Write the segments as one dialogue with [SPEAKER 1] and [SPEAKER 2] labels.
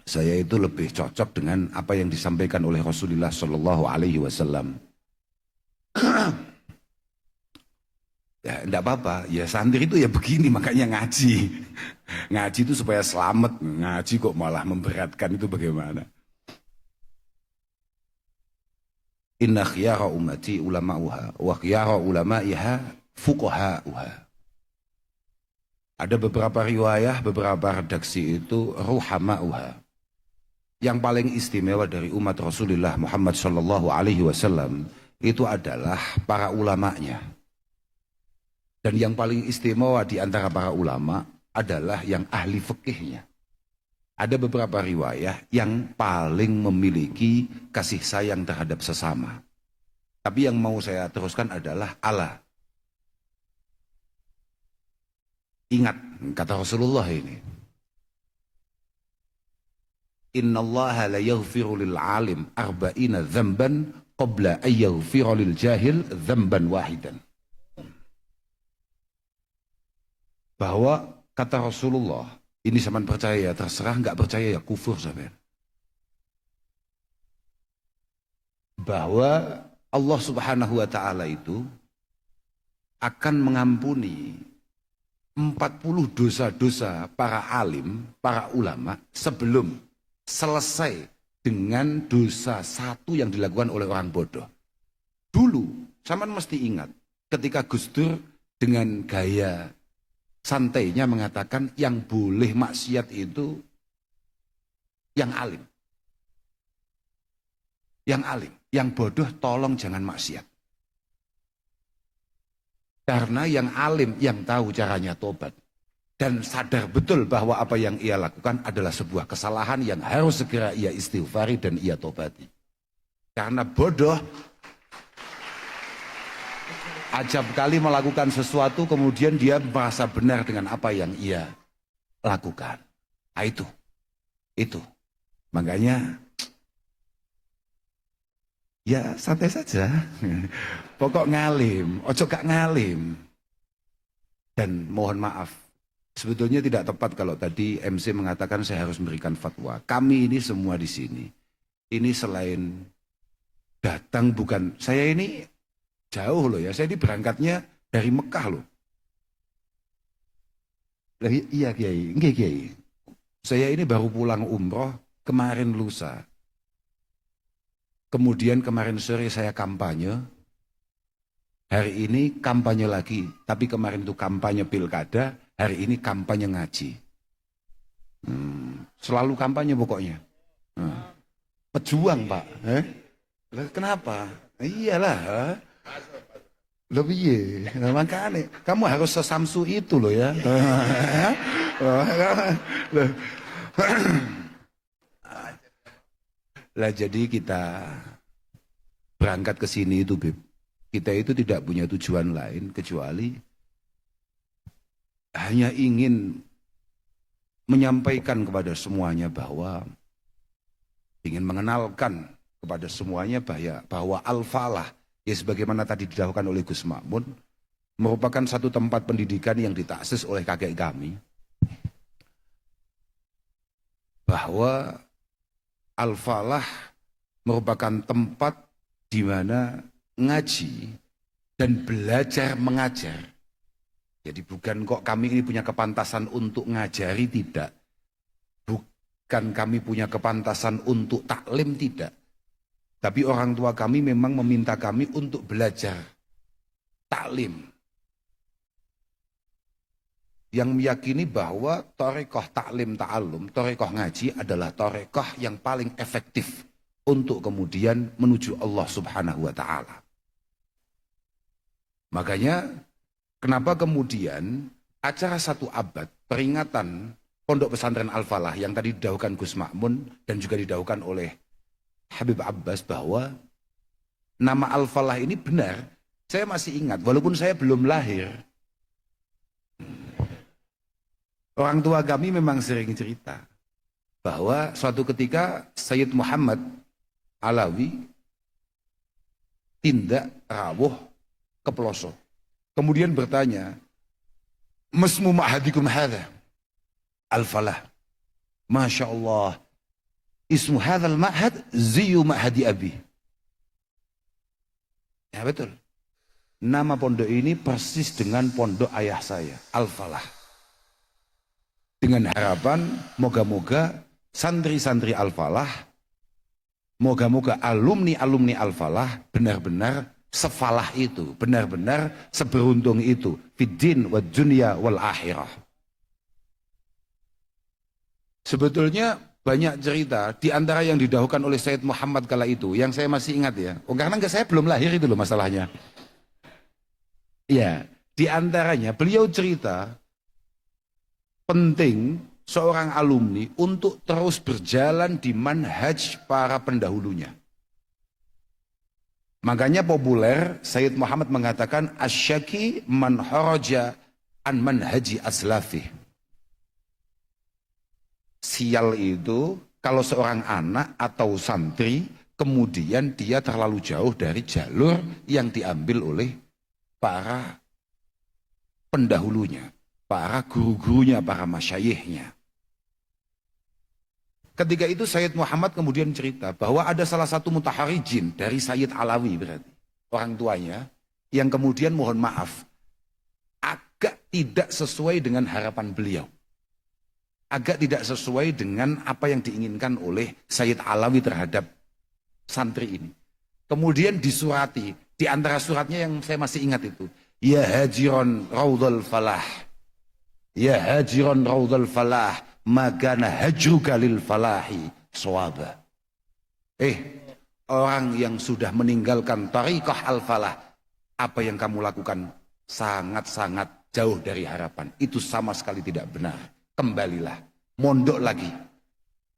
[SPEAKER 1] saya itu lebih cocok dengan apa yang disampaikan oleh Rasulullah Shallallahu Alaihi Wasallam. Ya enggak apa-apa, ya santri itu ya begini, makanya ngaji. Ngaji itu supaya selamat, ngaji kok malah memberatkan, itu bagaimana? Inna khiyara ummati ulama'uha wa khiyara ulama'iha fuqaha'uha. Ada beberapa riwayah, beberapa redaksi itu ruhama'uha. Yang paling istimewa dari umat Rasulullah Muhammad Sallallahu Alaihi Wasallam itu adalah para ulamanya. Dan yang paling istimewa di antara para ulama adalah yang ahli fikihnya. Ada beberapa riwayah yang paling memiliki kasih sayang terhadap sesama. Tapi yang mau saya teruskan adalah Allah. Ingat kata Rasulullah ini. Innallaha la yaghfiru lil alim arba'ina dzamban qabla an yaghfira lil jahil dzamban wahidan. Bahwa kata Rasulullah, ini zaman percaya, terserah nggak percaya ya kufur sampean. Bahwa Allah Subhanahu wa taala itu akan mengampuni 40 dosa-dosa para alim, para ulama sebelum selesai dengan dosa satu yang dilakukan oleh orang bodoh. Dulu, sampean mesti ingat ketika Gus Dur dengan gaya santainya mengatakan yang boleh maksiat itu yang alim. Yang alim, yang bodoh tolong jangan maksiat. Karena yang alim yang tahu caranya tobat dan sadar betul bahwa apa yang ia lakukan adalah sebuah kesalahan yang harus segera ia istighfari dan ia tobati. Karena bodoh acap kali melakukan sesuatu kemudian dia merasa benar dengan apa yang ia lakukan. Nah, itu. Makanya ya santai saja. Pokok ngalim, ojo gak ngalim. Dan mohon maaf, sebetulnya tidak tepat kalau tadi MC mengatakan saya harus memberikan fatwa. Kami ini semua di sini, ini selain datang bukan, saya ini jauh loh ya, saya ini berangkatnya dari Mekah loh. Iya Kiai, enggak Kiai. Saya ini baru pulang umroh kemarin lusa. Kemudian kemarin sore saya kampanye. Hari ini kampanye lagi, tapi kemarin itu kampanye pilkada, hari ini kampanye ngaji. Selalu kampanye pokoknya. Pejuang Pak. Kenapa? Iyalah. Lebih ya, makanya kamu harus sesamsu itu loh ya. Lah jadi kita berangkat ke sini itu Bib. Kita itu tidak punya tujuan lain kecuali hanya ingin menyampaikan kepada semuanya bahwa ingin mengenalkan kepada semuanya bahwa Al-Falah ya sebagaimana tadi didahulukan oleh Gus Makmun merupakan satu tempat pendidikan yang ditaksis oleh kakek kami, bahwa Al-Falah merupakan tempat di mana ngaji dan belajar mengajar. Jadi bukan kok kami ini punya kepantasan untuk ngajari, tidak. Bukan kami punya kepantasan untuk taklim, tidak. Tapi orang tua kami memang meminta kami untuk belajar taklim. Yang meyakini bahwa torekoh taklim ta'alum, torekoh ngaji adalah torekoh yang paling efektif untuk kemudian menuju Allah Subhanahu wa ta'ala. Makanya kenapa kemudian acara 1 abad peringatan Pondok Pesantren Al-Falah yang tadi didahulukan Gus Makmun dan juga didahulukan oleh Habib Abbas bahwa nama Al-Falah ini benar. Saya masih ingat walaupun saya belum lahir. Orang tua kami memang sering cerita bahwa suatu ketika Sayyid Muhammad Alawi tindak rawuh ke pelosok. Kemudian bertanya, "Masmu ma'hadikum hadha?" Al-Falah. Masya Allah, Ismu hadzal ma'had ziyu ma'hadi abi. Ya betul. Nama pondok ini persis dengan pondok ayah saya, Al-Falah. Dengan harapan moga-moga santri-santri Al-Falah, moga-moga alumni-alumni Al-Falah benar-benar sefalah itu, benar-benar seberuntung itu, fiddin wa dunya wal akhirah. Sebetulnya banyak cerita di antara yang didahulukan oleh Sayyid Muhammad kala itu yang saya masih ingat ya. Oh, karena saya belum lahir itu loh masalahnya. Ya, di antaranya beliau cerita penting seorang alumni untuk terus berjalan di manhaj para pendahulunya. Makanya populer Sayyid Muhammad mengatakan asyaki man haraja an manhaji aslafih. Sial itu kalau seorang anak atau santri kemudian dia terlalu jauh dari jalur yang diambil oleh para pendahulunya, para guru-gurunya, para masyayikhnya. Ketika itu Sayyid Muhammad kemudian cerita bahwa ada salah satu mutaharijin dari Sayyid Alawi berarti, orang tuanya, yang kemudian mohon maaf, agak tidak sesuai dengan harapan beliau. Agak tidak sesuai dengan apa yang diinginkan oleh Sayyid Alawi terhadap santri ini. Kemudian disurati, di antara suratnya yang saya masih ingat itu, ya hajiron raudhal falah, ya hajiron raudhal falah, magana hajruka lil falahi sawaba. Orang yang sudah meninggalkan tariqah al-falah, apa yang kamu lakukan sangat-sangat jauh dari harapan. Itu sama sekali tidak benar. Kembalilah, mondok lagi.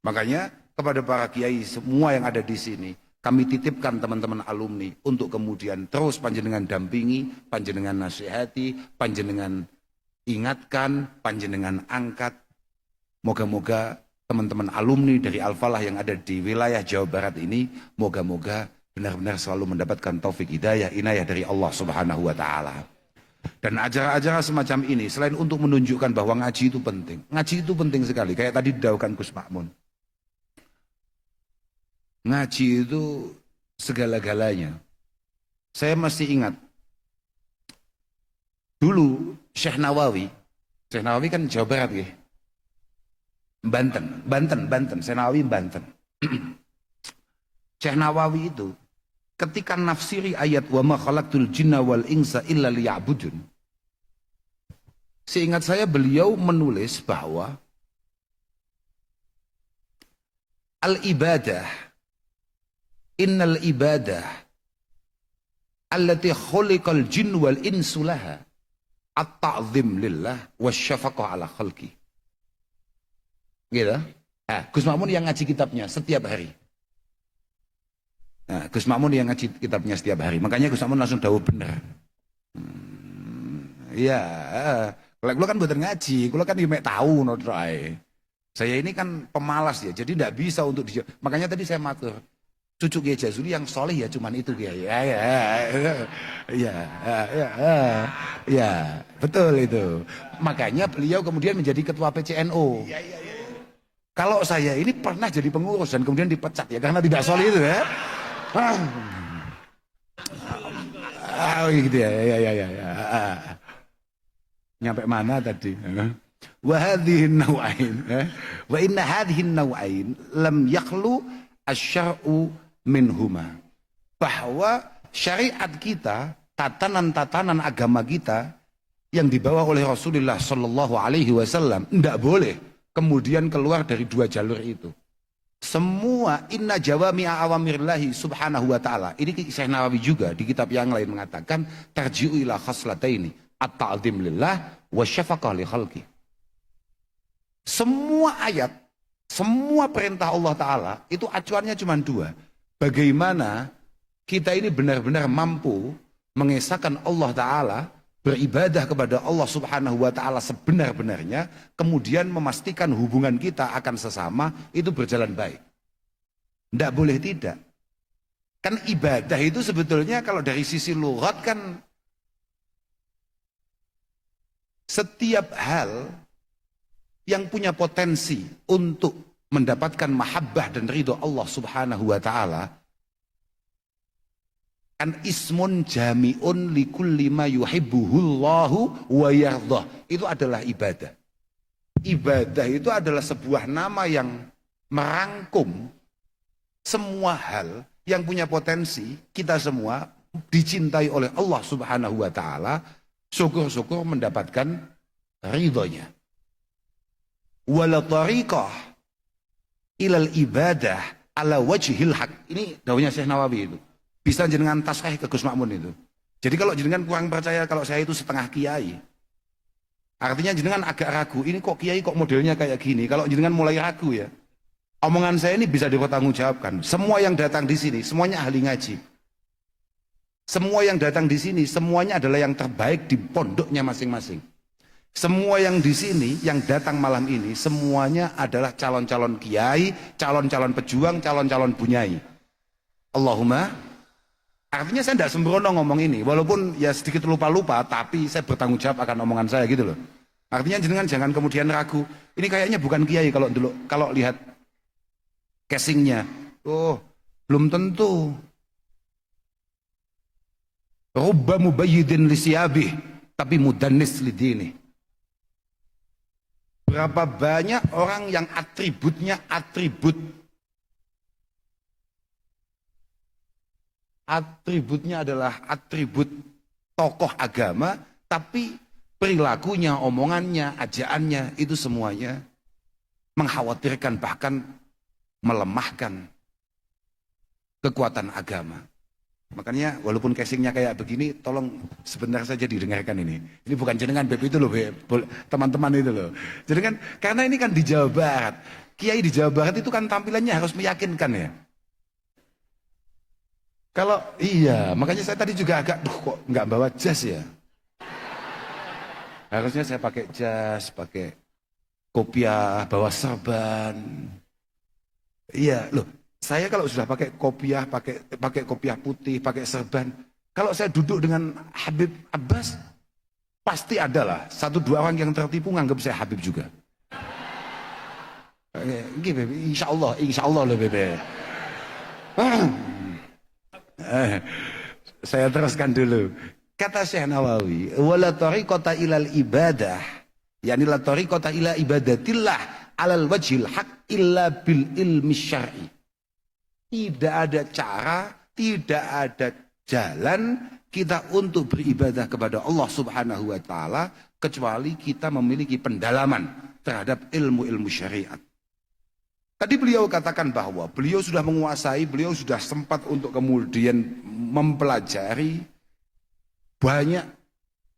[SPEAKER 1] Makanya kepada para kiai semua yang ada di sini, kami titipkan teman-teman alumni untuk kemudian terus panjenengan dampingi, panjenengan nasihati, panjenengan ingatkan, panjenengan angkat. Moga-moga teman-teman alumni dari Al-Falah yang ada di wilayah Jawa Barat ini, moga-moga benar-benar selalu mendapatkan taufik hidayah, inayah dari Allah Subhanahu wa Ta'ala. Dan acara-acara semacam ini selain untuk menunjukkan bahwa ngaji itu penting, ngaji itu penting sekali. Kayak tadi didaukan Gus Makmun, ngaji itu segala-galanya. Saya masih ingat dulu Syekh Nawawi kan Jawa Barat ya, Banten, Syekh Nawawi Banten. Syekh Nawawi itu ketika nafsiri ayat wa ma khalaqtul jinna wal insa illa liya'budun, seingat saya beliau menulis bahwa al-ibadah, innal ibadah allati khuliqal jin wal insu laha at-ta'zim lillah wasyafaqah ala khalqi. Gitu. Gus Makmun yang ngaji kitabnya setiap hari. Nah, Gus Makmun yang ngaji kitabnya setiap hari. Makanya Gus Makmun langsung dawuh bener. Iya, kalau kan buatan ngaji, kalau kan mek tahu no try. Saya ini kan pemalas ya, jadi tidak bisa untuk makanya tadi saya matur. Cucu Kiai Jazuli yang soleh ya cuman itu Kiai. Ya, betul itu. Makanya beliau kemudian menjadi ketua PCNO. Kalau saya ini pernah jadi pengurus dan kemudian dipecat ya karena tidak soleh itu ya. Gitu ya. Nyampe mana tadi? Wa hadhihi an-naw'ain wa inna hadhihi an-naw'ain lam yakhlu asy-syar'u minhuma. Bahwa syariat kita, tatanan-tatanan agama kita yang dibawa oleh Rasulullah sallallahu alaihi wasallam tidak boleh kemudian keluar dari dua jalur itu. Semua inna jawami'a awamirillahi subhanahu wa ta'ala. Ini Syekh Nawawi juga di kitab yang lain mengatakan tarji'u ila khaslataini at-ta'zim lillah wa syafaqah li khalqi. Semua ayat, semua perintah Allah Ta'ala itu acuannya cuma dua. Bagaimana kita ini benar-benar mampu mengesahkan Allah Ta'ala, beribadah kepada Allah Subhanahu wa Ta'ala sebenar-benarnya, kemudian memastikan hubungan kita akan sesama itu berjalan baik. Tidak boleh tidak. Kan ibadah itu sebetulnya kalau dari sisi lughat kan setiap hal yang punya potensi untuk mendapatkan mahabbah dan ridho Allah subhanahu wa ta'ala, kan ismun jami'un likulli ma yuhibbuhullahu wa yardah. Itu adalah ibadah. Ibadah itu adalah sebuah nama yang merangkum semua hal yang punya potensi kita semua dicintai oleh Allah subhanahu wa ta'ala, syukur-syukur mendapatkan ridhonya. Wala tariqah ilal ibadah ala wajhil haq. Ini daunnya Syekh Nawawi itu. Bisa jenengan tasrih ke Gus Makmun itu. Jadi kalau jenengan kurang percaya kalau saya itu setengah kiai, artinya jenengan agak ragu, ini kok kiai kok modelnya kayak gini. Kalau jenengan mulai ragu ya, omongan saya ini bisa dipertanggungjawabkan. Semua yang datang di sini, semuanya ahli ngaji. Semua yang datang di sini, semuanya adalah yang terbaik di pondoknya masing-masing. Semua yang di sini, yang datang malam ini, semuanya adalah calon-calon kiai, calon-calon pejuang, calon-calon bunyai. Allahumma, artinya saya tidak sembrono ngomong ini, walaupun ya sedikit lupa-lupa, tapi saya bertanggung jawab akan omongan saya gitu loh. Artinya jenengan jangan kemudian ragu, ini kayaknya bukan kiai kalau dulu, kalau lihat casingnya, oh belum tentu. Rubba mubayyidin lisiyabih, tapi mudannis lidini. Berapa banyak orang yang atributnya adalah atribut tokoh agama, tapi perilakunya, omongannya, ajaannya itu semuanya mengkhawatirkan, bahkan melemahkan kekuatan agama. Makanya walaupun casingnya kayak begini, tolong sebentar saja didengarkan ini. Ini bukan jenengan Beb itu loh, teman-teman itu loh. Jenengan, karena ini kan di Jawa Barat. Kiai di Jawa Barat itu kan tampilannya harus meyakinkan ya. Kalau iya, makanya saya tadi juga agak, kok nggak bawa jas ya. Harusnya saya pakai jas, pakai kopiah, bawa serban. Iya, loh. Saya kalau sudah pakai kopiah, pakai kopiah putih, pakai serban, kalau saya duduk dengan Habib Abbas, pasti adalah 1-2 orang yang tertipu nganggap saya Habib juga. Oke, Bebe, insya Allah loh Bebe. Saya teruskan dulu. Kata Syekh Nawawi, wala tariqata ilal ibadah, yakni la tariqata ila ibadatillah alal wajhil haq illa bil ilmi syar'i. Tidak ada cara, tidak ada jalan kita untuk beribadah kepada Allah subhanahu wa ta'ala kecuali kita memiliki pendalaman terhadap ilmu-ilmu syariat. Tadi beliau katakan bahwa beliau sudah menguasai, beliau sudah sempat untuk kemudian mempelajari banyak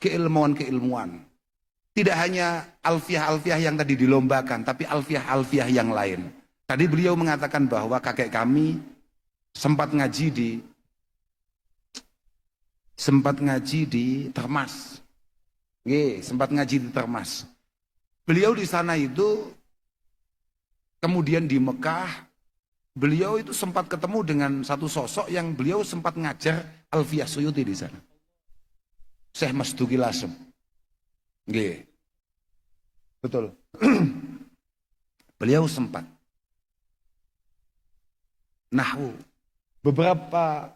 [SPEAKER 1] keilmuan-keilmuan. Tidak hanya alfiah-alfiah yang tadi dilombakan, tapi alfiah-alfiah yang lain. Tadi beliau mengatakan bahwa kakek kami sempat ngaji di Termas. Sempat ngaji di Termas. Beliau di sana itu, kemudian di Mekah, beliau itu sempat ketemu dengan satu sosok yang beliau sempat ngajar Alfiyah Suyuti di sana. Syekh Masduki Lasem. Betul. Beliau sempat nahwu. Beberapa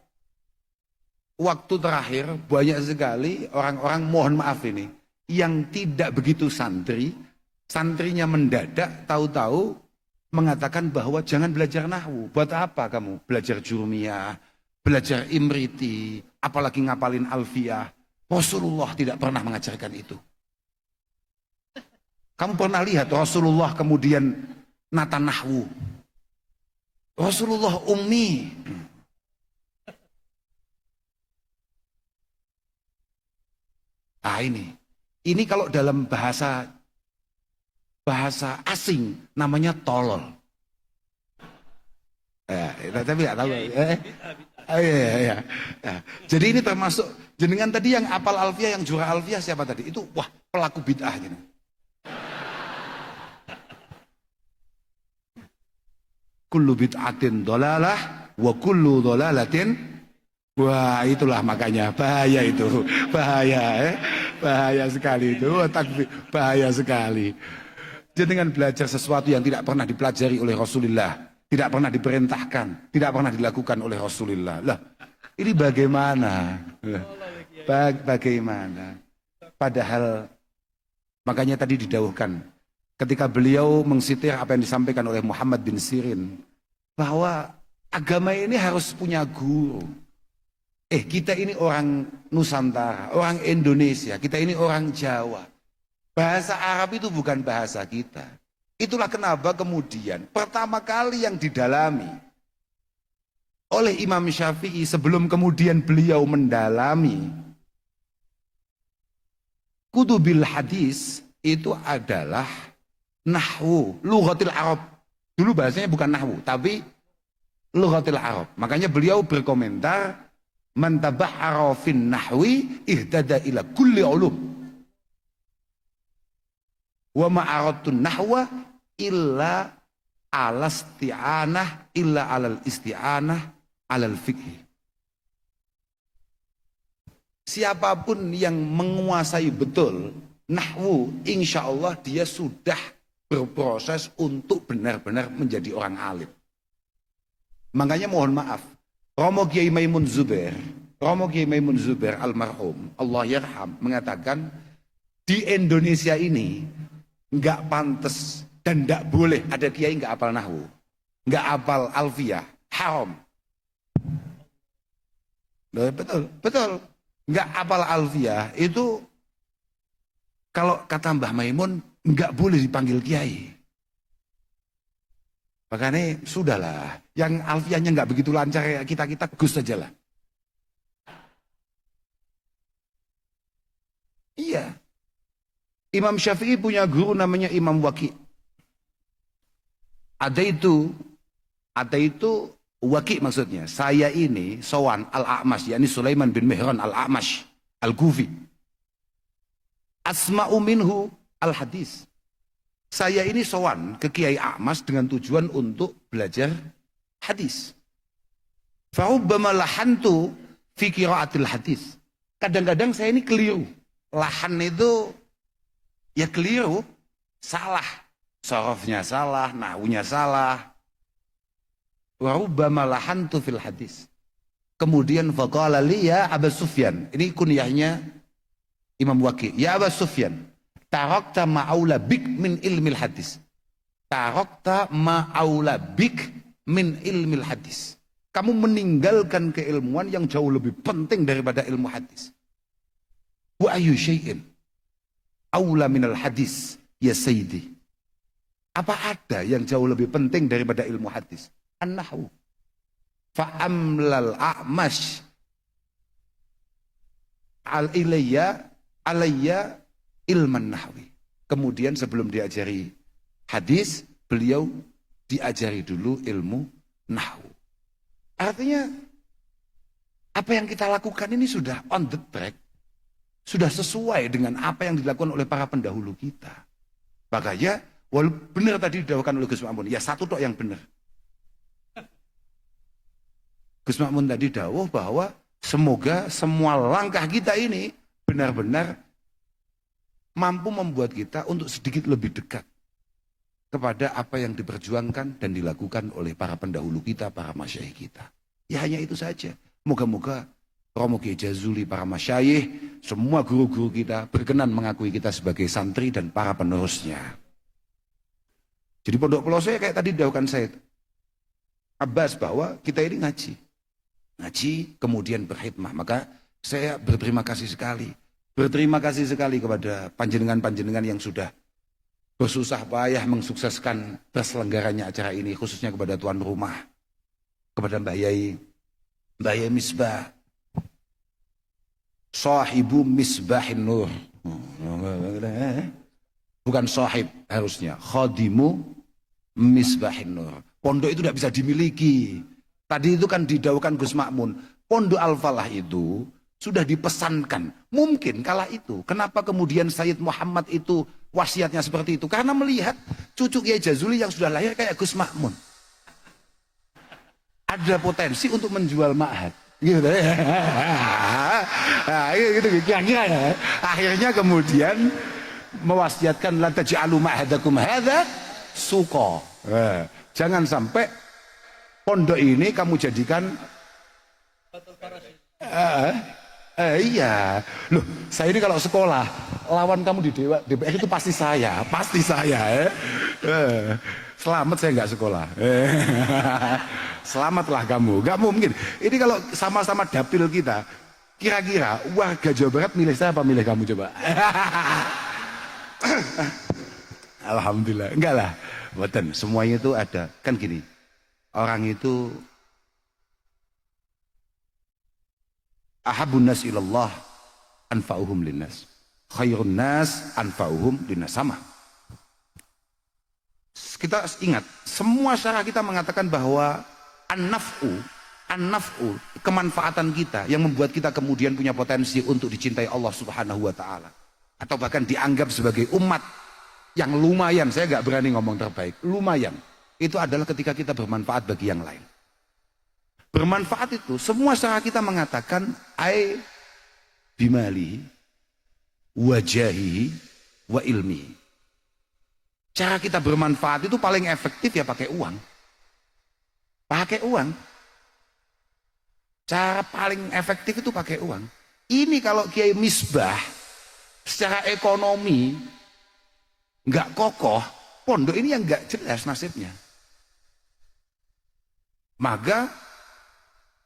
[SPEAKER 1] waktu terakhir banyak sekali orang-orang, mohon maaf ini, yang tidak begitu santrinya mendadak tahu-tahu mengatakan bahwa jangan belajar nahwu. Buat apa kamu belajar jurumiyah, belajar imriti, apalagi ngapalin alfiyah? Rasulullah tidak pernah mengajarkan itu. Kamu pernah lihat Rasulullah kemudian nata nahwu? Rasulullah ummi. Ini kalau dalam bahasa asing namanya tolol. Tapi nggak tahu. Iya. Jadi ini termasuk jenengan tadi yang apal alfiah, yang jura alfiah siapa tadi? Itu wah pelaku bid'ah gitu. Kullu bid'atin dolalah wa kullu dolalatin, wah itulah makanya bahaya itu, bahaya sekali itu, takbir, bahaya sekali. Jenengan belajar sesuatu yang tidak pernah dipelajari oleh Rasulullah, tidak pernah diperintahkan, tidak pernah dilakukan oleh Rasulullah. Lah, ini bagaimana? Bagaimana? Padahal makanya tadi didauhkan ketika beliau mengsitir apa yang disampaikan oleh Muhammad bin Sirin bahwa agama ini harus punya guru. Kita ini orang Nusantara, orang Indonesia, kita ini orang Jawa. Bahasa Arab itu bukan bahasa kita. Itulah kenapa kemudian pertama kali yang didalami oleh Imam Syafi'i sebelum kemudian beliau mendalami kutubil hadis itu adalah nahwu, lughatil Arab. Dulu bahasanya bukan nahwu, tapi lughatil Arab. Makanya beliau berkomentar, man tabahhara fin nahwi ihtada ila kulli ulum. Wa ma'aratun nahwa illa ala isti'anah illa alal isti'anah alal fikih. Siapapun yang menguasai betul nahwu, insya Allah dia sudah berproses untuk benar-benar menjadi orang alim. Makanya mohon maaf, Romo Kiai Maimun Zubair almarhum, Allah yarham, mengatakan di Indonesia ini nggak pantas dan nggak boleh ada kiai nggak hafal nahwu, nggak hafal alfiyah, haram. Betul. Nggak hafal alfiyah itu kalau kata Mbah Maimun nggak boleh dipanggil kiai. Makanya sudahlah, yang alfiyahnya nggak begitu lancar ya kita gus aja lah. Iya. Imam Syafi'i punya guru namanya Imam Waki. Ada itu Waki maksudnya. Saya ini sowan Al-A'mash, yakni Sulaiman bin Mihran Al-A'mash Al-Kufi. Asma'u minhu al-hadis. Saya ini sowan ke Kiai A'mash dengan tujuan untuk belajar hadis. Farubbama lahantu fi qiraatil hadis. Kadang-kadang saya ini keliru. Lahan itu ya keliru, salah. Sorofnya salah, nahwunya salah. Wa rubbama lahantu fil hadis. Kemudian faqala li ya Aba Sufyan. Ini kunyahnya Imam Waki. Ya Aba Sufyan, tarakta ma'aula bik min ilmil hadis. Tarakta ma'aula bik min ilmil hadis. Kamu meninggalkan keilmuan yang jauh lebih penting daripada ilmu hadis. Wa ayu syai'in aula minal hadis ya sayyidi. Apa ada yang jauh lebih penting daripada ilmu hadis? An-nahwu. Fa'amlal a'mash alayya ilman nahwi. Kemudian sebelum diajari hadis, beliau diajari dulu ilmu nahwu. Artinya apa yang kita lakukan ini sudah on the track. Sudah sesuai dengan apa yang dilakukan oleh para pendahulu kita. Makanya, walaupun benar tadi didakwakan oleh Gus Makmun, ya satu tok yang benar. Gus Makmun tadi dawuh bahwa semoga semua langkah kita ini benar-benar mampu membuat kita untuk sedikit lebih dekat kepada apa yang diperjuangkan dan dilakukan oleh para pendahulu kita, para masyayikh kita. Ya hanya itu saja. Moga-moga Romo Kiai Jazuli, para masyayikh, semua guru-guru kita berkenan mengakui kita sebagai santri dan para penerusnya. Jadi Pondok Pelosok kayak tadi didahulukan saya Abbas bahwa kita ini ngaji kemudian berkhidmah. Maka saya berterima kasih sekali kepada panjenengan-panjenengan yang sudah bersusah payah mensukseskan terselenggaranya acara ini, khususnya kepada tuan rumah, kepada Mbak Yai Misbah, sahibu misbahin nur. Bukan sahib harusnya, khadimu misbahin nur. Pondok itu tidak bisa dimiliki. Tadi itu kan didawukan Gus Makmun, Pondok Al-Falah itu sudah dipesankan. Mungkin kala itu, kenapa kemudian Sayyid Muhammad itu wasiatnya seperti itu? Karena melihat cucu Kiai Jazuli yang sudah lahir kayak Gus Makmun. Ada potensi untuk menjual ma'had. Gitu ya. Nah, gitu kira-kira ya. Akhirnya kemudian mewasiatkan la taj'alu ma'hadakum hadza suqa. Jangan sampai pondok ini kamu jadikan iya. Loh, saya ini kalau sekolah lawan kamu di DPR itu pasti saya. Selamat saya nggak sekolah. Selamatlah kamu. Nggak mungkin. Ini kalau sama-sama dapil kita, kira-kira warga Jawa Barat milih saya apa milih kamu coba? Alhamdulillah. Enggak lah. Betul. Semuanya itu ada. Kan gini. Orang itu ahabun nas ilallah anfa'uhum linnas. Khairun nas anfa'uhum linnas. Sama. Kita ingat, semua syarah kita mengatakan bahwa an-naf'u, kemanfaatan kita yang membuat kita kemudian punya potensi untuk dicintai Allah Subhanahu wa taala, atau bahkan dianggap sebagai umat yang lumayan, saya nggak berani ngomong terbaik, lumayan. Itu adalah ketika kita bermanfaat bagi yang lain. Bermanfaat itu semua syarah kita mengatakan bimali wajahi wa ilmi. Cara kita bermanfaat itu paling efektif ya pakai uang. Pakai uang. Cara paling efektif itu pakai uang. Ini kalau Kiai Misbah secara ekonomi nggak kokoh, pondok ini yang nggak jelas nasibnya. Maka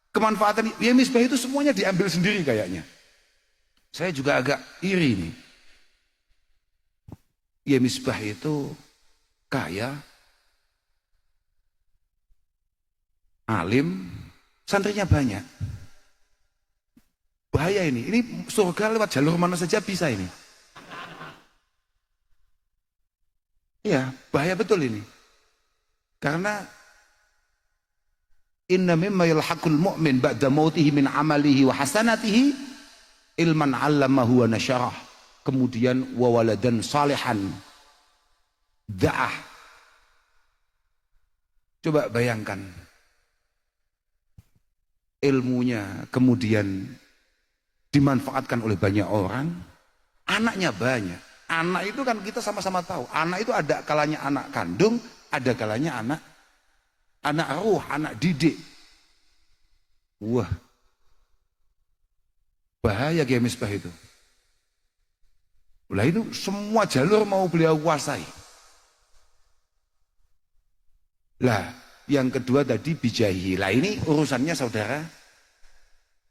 [SPEAKER 1] kemanfaatan Kiai Misbah itu semuanya diambil sendiri kayaknya. Saya juga agak iri nih. Kiai Misbah itu kaya, alim, santrinya banyak. Bahaya ini surga lewat jalur mana saja bisa ini. Iya, bahaya betul ini. Karena inna mimma yalhaqul mu'min ba'da mautihi min amalihi wa hasanatihi ilman 'allamahu wa nasyarah. Kemudian wawaladan salihan da'ah. Coba bayangkan ilmunya kemudian dimanfaatkan oleh banyak orang, anaknya banyak. Anak itu kan kita sama-sama tahu, anak itu ada kalanya anak kandung, ada kalanya anak ruh, anak didik. Wah, bahaya Kiai Misbah itu. Lah itu semua jalur mau beliau kuasai. Lah yang kedua tadi bijahi. Lah ini urusannya saudara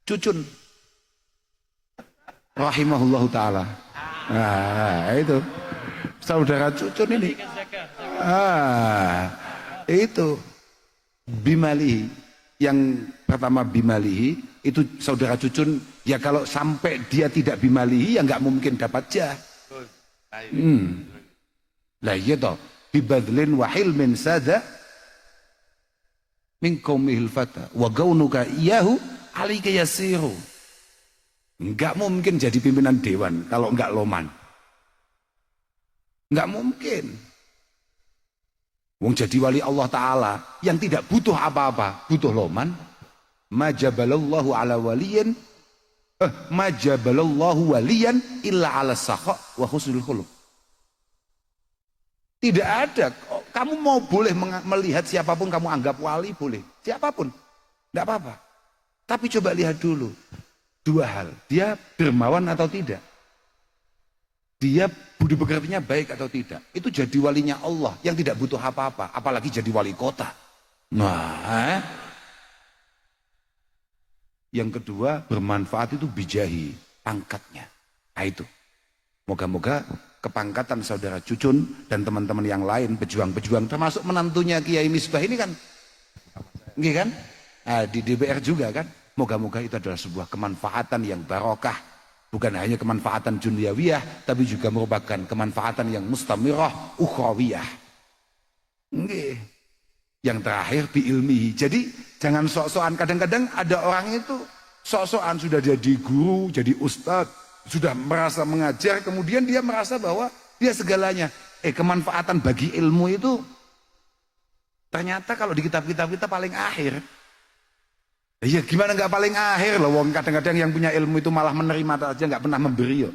[SPEAKER 1] Cucun rahimahullahu ta'ala. Nah itu saudara Cucun ini. Itu bimalihi. Yang pertama bimalihi itu saudara Cucun, ya kalau sampai dia tidak bimalihi ya nggak mungkin dapat jah. Lah iya toh, bibadlin wa hilmin sada min qaumihil fata wa gaunuka iyahu alika yasiru. Enggak mungkin jadi pimpinan dewan kalau enggak loman. Enggak mungkin. Wong jadi wali Allah Ta'ala yang tidak butuh apa-apa, butuh loman. Majabalallahu ala waliyin majabalallahu waliyan illa ala sakha wa husnul khuluq. Tidak ada. Kamu mau boleh melihat siapapun kamu anggap wali, boleh. Siapapun. Tidak apa-apa. Tapi coba lihat dulu. Dua hal. Dia dermawan atau tidak. Dia budi pekertinya baik atau tidak. Itu jadi walinya Allah yang tidak butuh apa-apa. Apalagi jadi wali kota. Nah, yang kedua bermanfaat itu bijahi. Pangkatnya. Nah itu. Moga-moga kepangkatan saudara Cucun dan teman-teman yang lain pejuang-pejuang termasuk menantunya Kiai Misbah ini kan nggih kan di DPR juga kan, moga-moga itu adalah sebuah kemanfaatan yang barokah, bukan hanya kemanfaatan duniawiyah tapi juga merupakan kemanfaatan yang mustamirah ukhrawiyah. Nggih. Yang terakhir biilmihi. Jadi jangan sok-sokan, kadang-kadang ada orang itu sok-sokan sudah jadi guru, jadi ustadz, sudah merasa mengajar, kemudian dia merasa bahwa dia segalanya. Kemanfaatan bagi ilmu itu ternyata kalau di kitab-kitab kita paling akhir. Iya, gimana nggak paling akhir loh? Wong kadang-kadang yang punya ilmu itu malah menerima saja, nggak pernah memberi. Yo.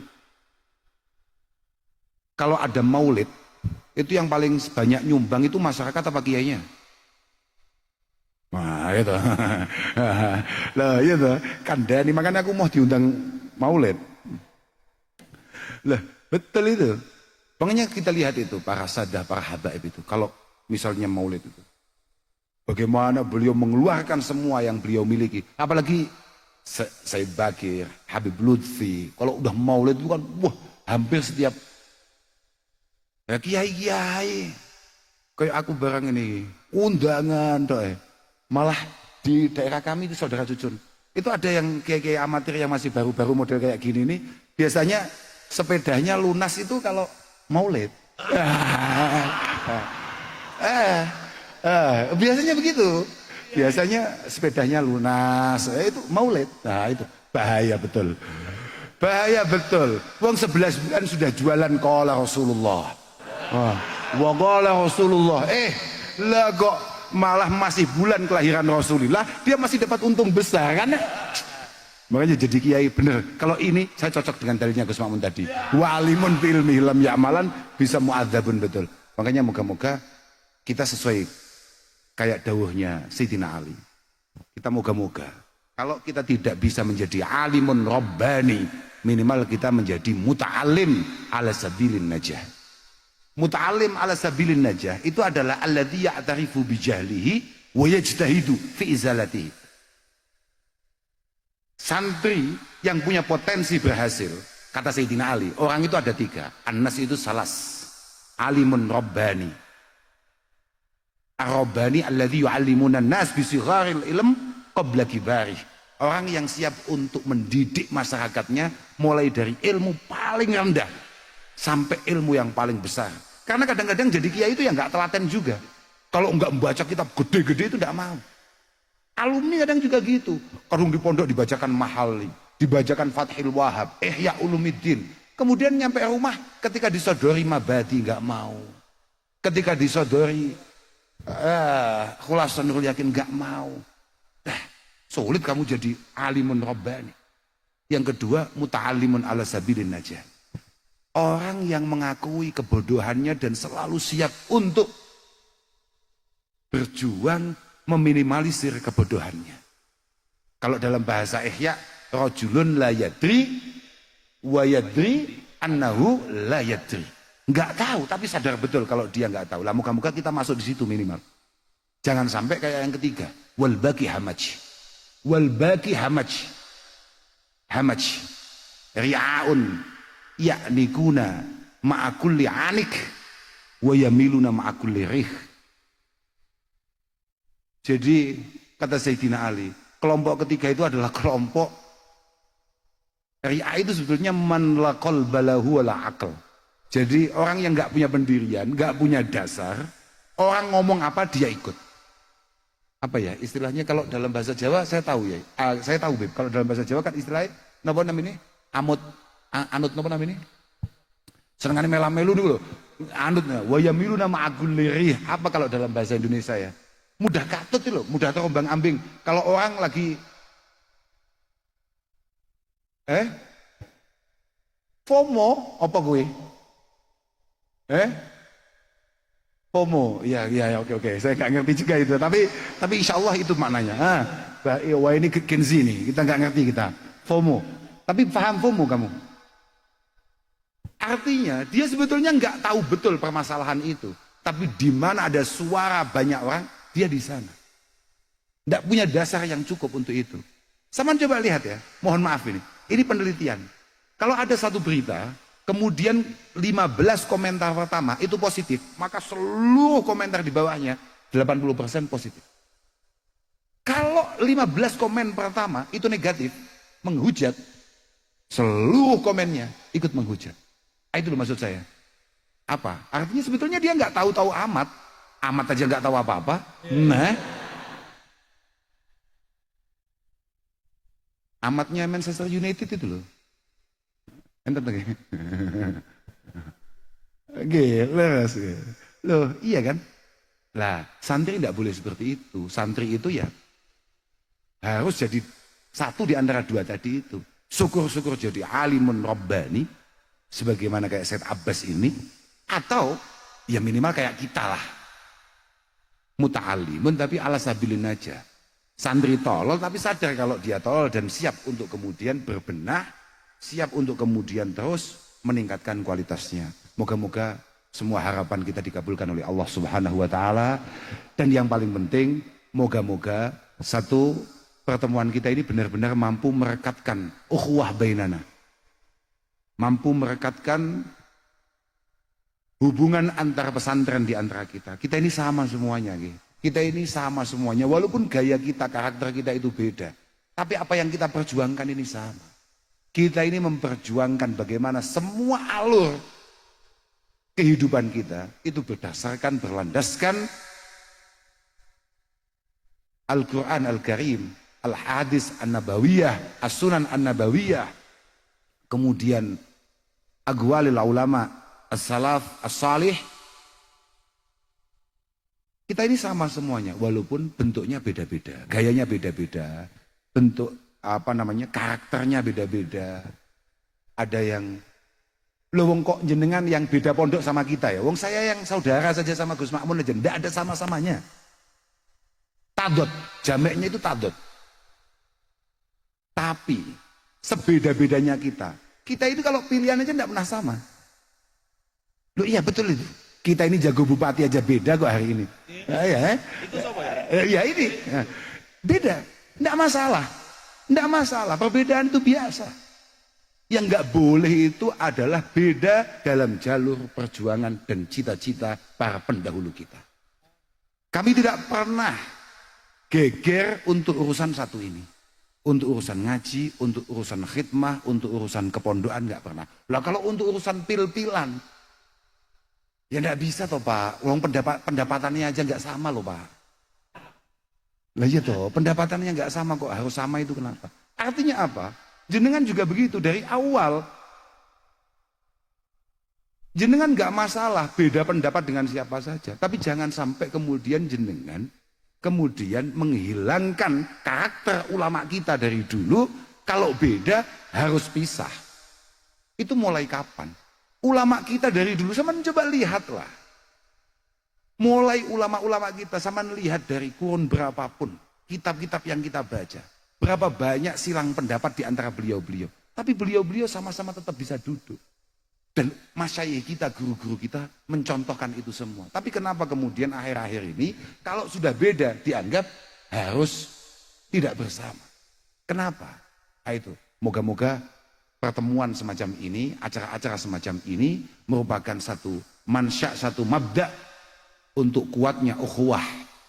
[SPEAKER 1] Kalau ada maulid, itu yang paling banyak nyumbang itu masyarakat apa kiainya? Nah itu. Lah itu kandani, makanya aku mau diundang maulid. Lah betul itu. Makanya kita lihat itu para sadah, para habaib itu. Kalau misalnya maulid itu, bagaimana beliau mengeluarkan semua yang beliau miliki. Apalagi Said Bakir, Habib Lutfi. Kalau udah maulid itu kan, wah hampir setiap ya, kiai-kiai. Kayak aku barang ini, undangan toh. Malah di daerah kami itu saudara Cucun. Itu ada yang kiai-kiai amatir yang masih baru-baru model kayak gini nih. Biasanya sepedanya lunas itu kalau maulid. Biasanya begitu. Biasanya sepedanya lunas, itu maulid. Nah itu bahaya betul. Bahaya betul. Wong 11 bulan sudah jualan qala Rasulullah. Wa qala Rasulullah. Lah kok malah masih bulan kelahiran Rasulullah, dia masih dapat untung besar kan? Makanya jadi kiai bener. Kalau ini saya cocok dengan dalilnya Gus Mamun tadi. Walimun fil ilmi lam ya'malan bisa mu'adzabun, betul. Makanya moga-moga kita sesuai kayak dawuhnya Sayyidina Ali. Kita moga-moga kalau kita tidak bisa menjadi alimun rabbani, minimal kita menjadi muta'alim ala sabilin najah. Muta'alim ala sabilin najah itu adalah alladzi ya'tarifu bi jahlihi wa yajtahidu fi izalatihi. Santri yang punya potensi berhasil, kata Sayyidina Ali, orang itu ada 3. An-nas itu salas. Alimun rabbani. Ar-rabbani alladzi yu'allimuna an-nas bi sigharil ilm qabla kibarih. Orang yang siap untuk mendidik masyarakatnya mulai dari ilmu paling rendah sampai ilmu yang paling besar. Karena kadang-kadang jadi kiai itu yang nggak telaten juga. Kalau nggak membaca kitab gede-gede itu nggak mau. Alumni kadang juga gitu. Kadang di pondok dibacakan Mahali, dibacakan Fathil Wahab, Ihya Ulumiddin. Kemudian nyampe rumah ketika disodori Mabadi nggak mau. Ketika disodori Khulasan Nurul Yakin nggak mau. Sulit kamu jadi alimun rabbani. Yang kedua, muta'allimun ala sabilin najah. Orang yang mengakui kebodohannya dan selalu siap untuk berjuang meminimalisir kebodohannya. Kalau dalam bahasa Ihya, rajulun la yadri wa yadri annahu la yadri. Enggak tahu tapi sadar betul kalau dia enggak tahu. Lah moga-moga kita masuk di situ minimal. Jangan sampai kayak yang ketiga, wal baqi hamaj. Wal baqi hamaj. Hamaj. Ri'aun ya'nikuna ma'a kulli anik wa yamiluna ma'a kulli rih. Jadi kata Sayyidina Ali, kelompok ketiga itu adalah kelompok ri'a, itu sebetulnya man la qalba lahu wala aql. Jadi orang yang nggak punya pendirian, nggak punya dasar, orang ngomong apa dia ikut. Apa ya istilahnya kalau dalam bahasa Jawa saya tahu ya, saya tahu Beb. Kalau dalam bahasa Jawa kan istilahnya napa namanya? Anut napa namanya? Senengane melu dulu. Anutnya wa yamiluna ma'akul lirih. Apa kalau dalam bahasa Indonesia ya? Mudah katut itu loh, mudah terombang ambing. Kalau orang lagi FOMO apa gue? FOMO, ya oke. Saya nggak ngerti juga itu, tapi insya Allah itu maknanya. Wah ini Kenzi nih, kita nggak ngerti kita. FOMO, tapi paham FOMO kamu? Artinya dia sebetulnya nggak tahu betul permasalahan itu, tapi di mana ada suara banyak orang, dia di sana. Nggak punya dasar yang cukup untuk itu. Sama coba lihat ya, mohon maaf ini penelitian. Kalau ada satu berita, kemudian 15 komentar pertama itu positif, maka seluruh komentar di bawahnya 80% positif. Kalau 15 komen pertama itu negatif, menghujat, seluruh komennya ikut menghujat. Itu loh maksud saya. Apa? Artinya sebetulnya dia nggak tahu-tahu amat aja nggak tahu apa-apa. Nah, amatnya Manchester United itu loh. Enten lagi. Gila sih. Loh, iya kan? Lah, santri tidak boleh seperti itu. Santri itu ya harus jadi satu di antara dua tadi itu. Syukur-syukur jadi alimun rabbani. sebagaimana kayak Said Abbas ini, atau ya minimal kayak kita lah, muta'alimun tapi ala sabilin aja, santri tolol tapi sadar kalau dia tolol dan siap untuk kemudian berbenah, siap untuk kemudian terus meningkatkan kualitasnya. Moga-moga semua harapan kita dikabulkan oleh Allah Subhanahu wa taala, dan yang paling penting moga-moga satu, pertemuan kita ini benar-benar mampu merekatkan ukhuwah bainana, mampu merekatkan hubungan antar pesantren di antara kita. Kita ini sama semuanya, kita ini sama semuanya, walaupun gaya kita, karakter kita itu beda, tapi apa yang kita perjuangkan ini sama. Kita ini memperjuangkan bagaimana semua alur kehidupan kita itu berdasarkan, berlandaskan Al-Quran Al-Karim, Al-Hadis An-Nabawiyah, As-Sunan An-Nabawiyah, kemudian Aqwalil Ulama As-Salaf As-Salih. Kita ini sama semuanya, walaupun bentuknya beda-beda, gayanya beda-beda, bentuk karakternya beda-beda. Ada yang, loh wong kok jenengan yang beda pondok sama kita ya, wong saya yang saudara saja sama Gus Makmun aja, enggak ada sama-samanya. Tadot, jameknya itu tadot. Tapi sebeda-bedanya kita itu kalau pilihan aja enggak pernah sama. Loh iya betul itu. Kita ini jago bupati aja beda kok hari ini. Itu siapa ya? Ya ini. Beda, enggak masalah. Enggak masalah, perbedaan itu biasa. Yang enggak boleh itu adalah beda dalam jalur perjuangan dan cita-cita para pendahulu kita. Kami tidak pernah geger untuk urusan satu ini. Untuk urusan ngaji, untuk urusan khidmah, untuk urusan kepondokan enggak pernah. Lah kalau untuk urusan pil-pilan, ya enggak bisa toh Pak. Uang pendapatannya aja enggak sama loh Pak. Lah iya toh, pendapatannya enggak sama kok, harus sama itu kenapa? Artinya apa? Jenengan juga begitu dari awal. Jenengan enggak masalah beda pendapat dengan siapa saja, tapi jangan sampai kemudian jenengan kemudian menghilangkan karakter ulama kita dari dulu. Kalau beda harus pisah. Itu mulai kapan? Ulama kita dari dulu, sama coba lihatlah. Mulai ulama-ulama kita, sama lihat dari kurun berapapun kitab-kitab yang kita baca, berapa banyak silang pendapat di antara beliau-beliau, tapi beliau-beliau sama-sama tetap bisa duduk. Dan masyayikh kita, guru-guru kita mencontohkan itu semua. Tapi kenapa kemudian akhir-akhir ini kalau sudah beda dianggap harus tidak bersama? Kenapa? Nah, itu moga-moga pertemuan semacam ini, acara-acara semacam ini merupakan satu mansya, satu mabda untuk kuatnya ukhuwah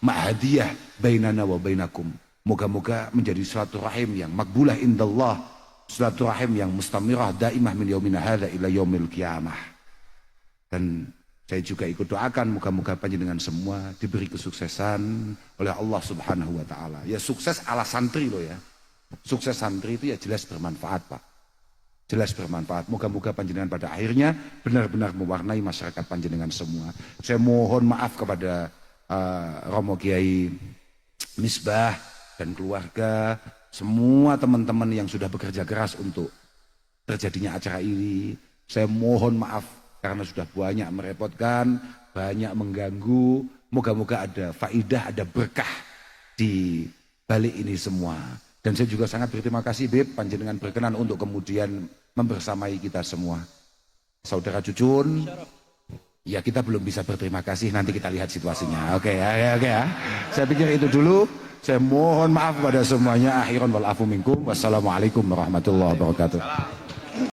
[SPEAKER 1] ma'hadiyah bainana wa bainakum. Moga-moga menjadi suatu rahim yang makbulah indallah, suatu rahim yang mustamirah daimah min yaumina hadza ila yaumil qiyamah. Dan saya juga ikut doakan moga-moga panjenengan semua diberi kesuksesan oleh Allah Subhanahu wa taala. Ya sukses ala santri loh ya. Sukses santri itu ya jelas bermanfaat Pak. Jelas bermanfaat. Moga-moga panjenengan pada akhirnya benar-benar mewarnai masyarakat panjenengan semua. Saya mohon maaf kepada Romo Kiai Misbah dan keluarga, semua teman-teman yang sudah bekerja keras untuk terjadinya acara ini. Saya mohon maaf karena sudah banyak merepotkan, banyak mengganggu. Moga-moga ada faidah, ada berkah di balik ini semua. Dan saya juga sangat berterima kasih Beb, panjenengan berkenan untuk kemudian membersamai kita semua. Saudara Cucun, ya kita belum bisa berterima kasih, nanti kita lihat situasinya. Oke ya. Saya pikir itu dulu. Saya mohon maaf kepada semuanya. Akhiran wal afu minkum. Wassalamualaikum warahmatullahi wabarakatuh.